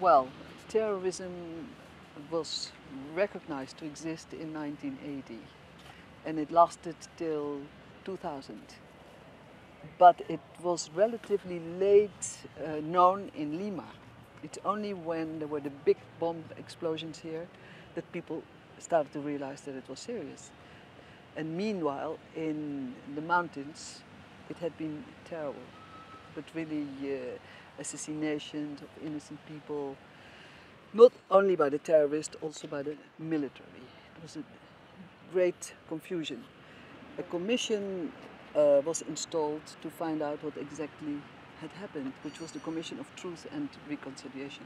Well, terrorism was recognized to exist in 1980 and it lasted till 2000. But it was relatively late known in Lima. It's only when there were the big bomb explosions here that people started to realize that it was serious. And meanwhile, in the mountains, it had been terrible. But really assassinations of innocent people, not only by the terrorists, also by the military. It was a great confusion. A commission was installed to find out what exactly had happened, which was the Commission of Truth and Reconciliation.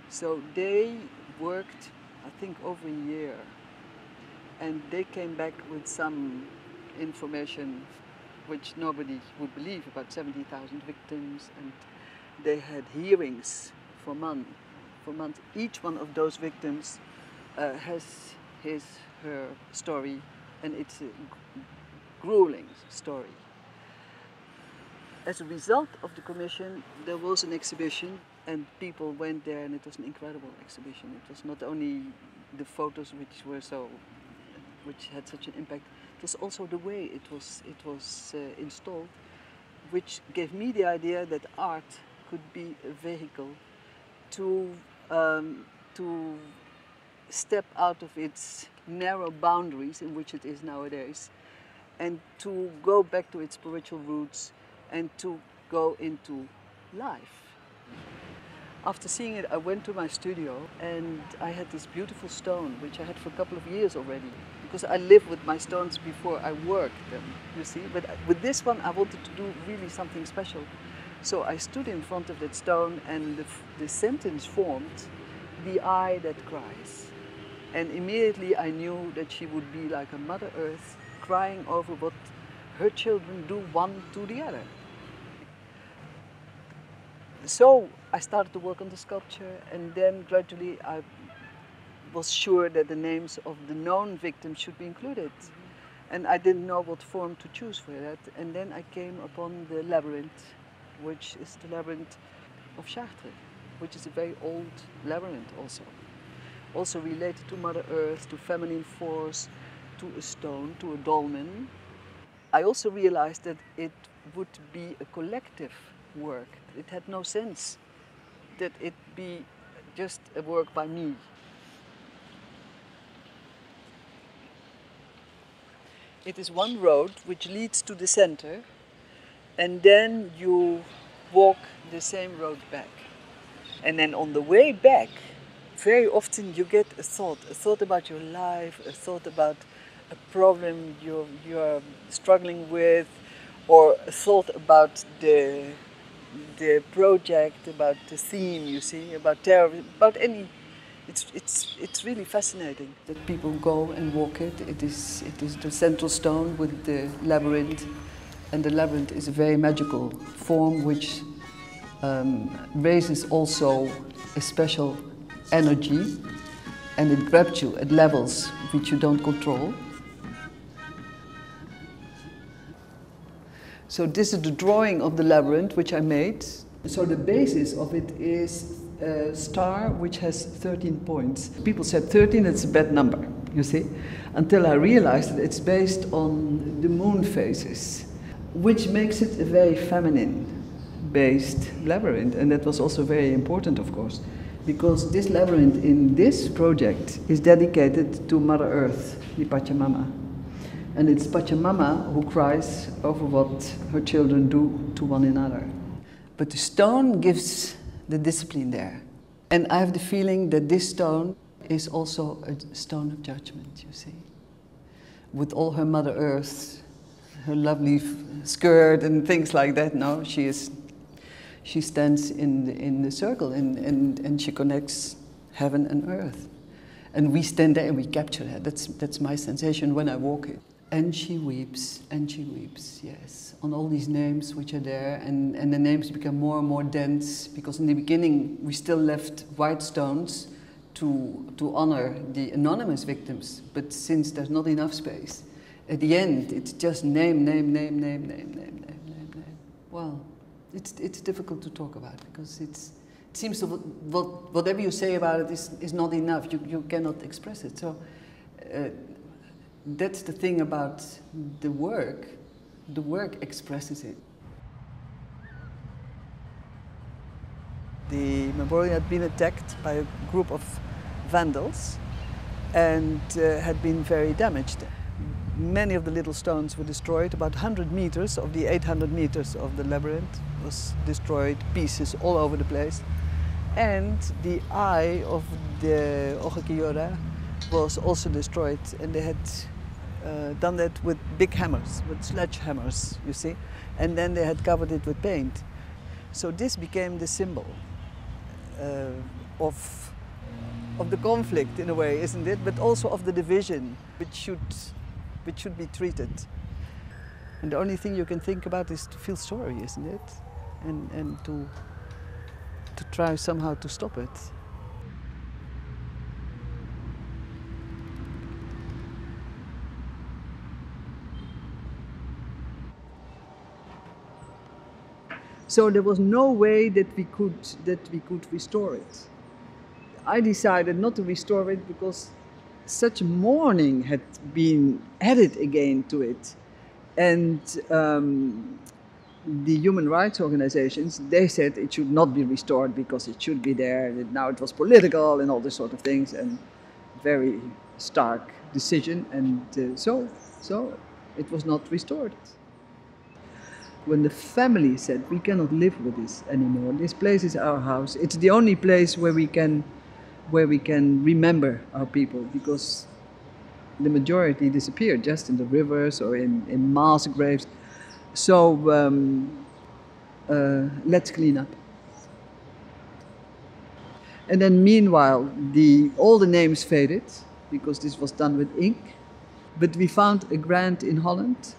So they worked, I think, over a year, and they came back with some information which nobody would believe, about 70,000 victims, and they had hearings for months. Each one of those victims has her story, and it's a grueling story. As a result of the commission, there was an exhibition, and people went there, and it was an incredible exhibition. It was not only the photos which had such an impact. It was also the way it was installed, which gave me the idea that art could be a vehicle to step out of its narrow boundaries in which it is nowadays, and to go back to its spiritual roots and to go into life. After seeing it, I went to my studio and I had this beautiful stone, which I had for a couple of years already, because I lived with my stones before I worked them, you see. But with this one, I wanted to do really something special. So I stood in front of that stone, and the sentence formed, "The eye that cries." And immediately I knew that she would be like a Mother Earth, crying over what her children do one to the other. So I started to work on the sculpture, and then gradually I was sure that the names of the known victims should be included. And I didn't know what form to choose for that. And then I came upon the labyrinth, which is the labyrinth of Chartres, which is a very old labyrinth also related to Mother Earth, to feminine force, to a stone, to a dolmen. I also realized that it would be a collective work. It had no sense that it be just a work by me. It is one road which leads to the center, and then you walk the same road back. And then on the way back, very often you get a thought about your life, a thought about a problem you're struggling with, or a thought about the project, about the theme, you see, about terror, about any. It's really fascinating that people go and walk it. It is the central stone with the labyrinth, and the labyrinth is a very magical form which raises also a special energy, and it grabs you at levels which you don't control. So this is the drawing of the labyrinth which I made. So the basis of it is a star which has 13 points. People said 13, it's a bad number, you see, until I realized that it's based on the moon phases, which makes it a very feminine-based labyrinth. And that was also very important, of course, because this labyrinth in this project is dedicated to Mother Earth, the Pachamama. And it's Pachamama who cries over what her children do to one another. But the stone gives the discipline there. And I have the feeling that this stone is also a stone of judgment, you see. With all her Mother Earth, her lovely skirt and things like that, no, she stands in the circle and she connects heaven and earth. And we stand there and we capture that. That's my sensation when I walk it. And she weeps, yes, on all these names which are there, and the names become more and more dense, because in the beginning we still left white stones to honor the anonymous victims, but since there's not enough space, at the end it's just name. Well, it's difficult to talk about, because it seems to whatever you say about it is not enough. You cannot express it. So that's the thing about the work. The work expresses it. The memorial had been attacked by a group of vandals and had been very damaged. Many of the little stones were destroyed. About 100 meters of the 800 meters of the labyrinth was destroyed, pieces all over the place. And the eye of the OQLL2.mov was also destroyed, and they had done that with big hammers, with sledgehammers, you see. And then they had covered it with paint. So this became the symbol of the conflict in a way, isn't it? But also of the division, which should be treated. And the only thing you can think about is to feel sorry, isn't it? And to try somehow to stop it. So there was no way that we could restore it. I decided not to restore it because such mourning had been added again to it. And the human rights organizations, they said it should not be restored because it should be there, that now it was political and all this sort of things, and very stark decision, and so it was not restored. When the family said, we cannot live with this anymore, this place is our house, it's the only place where we can remember our people, because the majority disappeared just in the rivers or in mass graves. So let's clean up. And then meanwhile, all the names faded, because this was done with ink. But we found a grant in Holland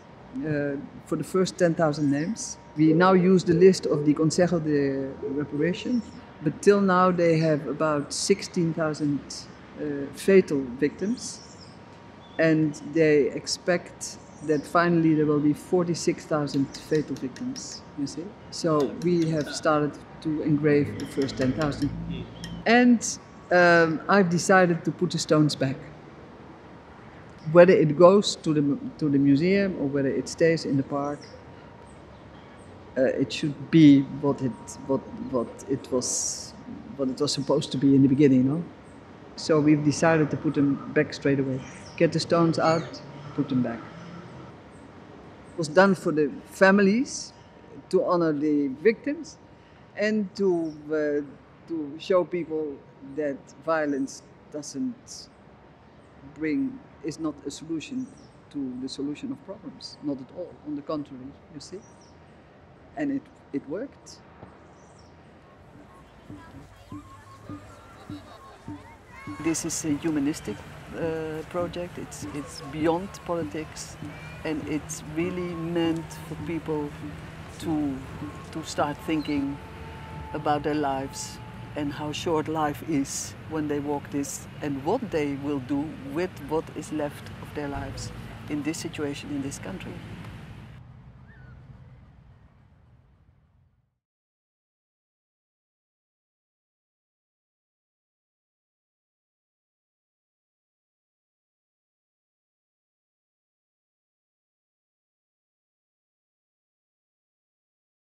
for the first 10,000 names. We now use the list of the Consejo de Reparation, but till now they have about 16,000 fatal victims, and they expect that finally there will be 46,000 fatal victims, you see. So we have started to engrave the first 10,000. And I've decided to put the stones back. Whether it goes to the museum or whether it stays in the park, it should be what it was supposed to be in the beginning, no? So we've decided to put them back straight away. Get the stones out, put them back. It was done for the families, to honor the victims, and to show people that violence is not a solution to the solution of problems, not at all, on the contrary, you see. And it worked. This is a humanistic project. It's beyond politics, and it's really meant for people to start thinking about their lives and how short life is when they walk this, and what they will do with what is left of their lives in this situation in this country.